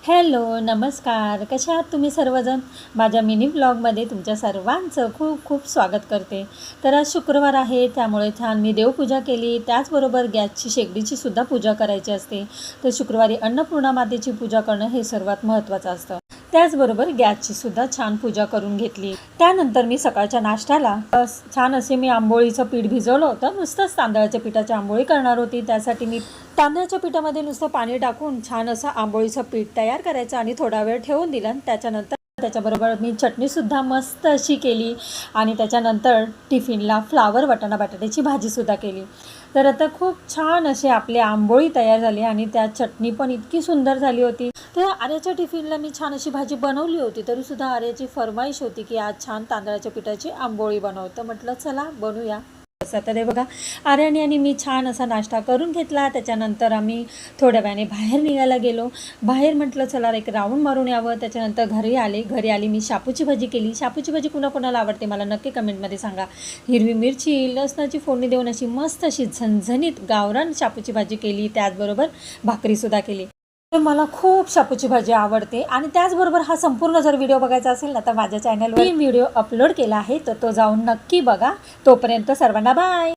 Hello, नमस्कार. कशा आहात तुम्ही सर्वजण? माझ्या मिनी व्लॉगमध्ये तुमच्या सर्वांचं खूप खूप स्वागत करते. तर आज शुक्रवार आहे, त्यामुळे छान मी देवपूजा केली. त्याचबरोबर गॅसची शेगडीची सुद्धा पूजा करायची असते. तर शुक्रवारी अन्नपूर्णा मातेची पूजा करणं हे सर्वात महत्त्वाचं असतं. त्याचबरोबर गॅसची सुद्धा छान पूजा करून घेतली. त्यानंतर मी सकाळच्या नाश्त्याला छान असे मी आंबोळीचं पीठ भिजवलं होतं. नुसतंच तांदळाच्या पिठाची आंबोळी करणार होती. त्यासाठी मी तांदळाच्या पिठामध्ये नुसतं पाणी टाकून छान असं आंबोळीचं पीठ तयार करायचं आणि थोडा वेळ ठेवून दिलं. त्याच्यानंतर त्याच्याबरोबर मी चटणीसुद्धा मस्त अशी केली आणि त्याच्यानंतर टिफिनला फ्लावर वाटाणा बटाट्याची भाजीसुद्धा केली. तर आता खूप छान असे आपले आंबोळी तयार झाली आणि त्यात चटणी पण इतकी सुंदर झाली होती. तर आर्याच्या टिफिनला मी छान अशी भाजी बनवली होती, तरीसुद्धा आर्याची फरमाईश होती की आज छान तांदळाच्या पिठाची आंबोळी बनव. तर म्हटलं चला बनवूया. असं तर बघा, आर्याने आणि मी छान असा नाश्ता करून घेतला. त्याच्यानंतर आम्ही थोड्या वेळाने बाहेर निघायला गेलो. बाहेर म्हटलं चला एक राऊंड मारून यावं. त्याच्यानंतर घरी आली मी शापूची भाजी केली. शापूची भाजी कुणाकुणाला आवडते मला नक्की कमेंटमध्ये सांगा. हिरवी मिरची लसणाची फोडणी देऊन अशी मस्त अशी झणझणीत गावरान शापूची भाजी केली. त्याचबरोबर भाकरीसुद्धा केली. तर मला खूप शापूची भाजी आवडते. आणि त्याचबरोबर हा संपूर्ण जर व्हिडिओ बघायचा असेल ना, तर माझ्या चॅनलवर व्हिडिओ अपलोड केला आहे, तर तो जाऊन नक्की बघा. तोपर्यंत सर्वांना बाय.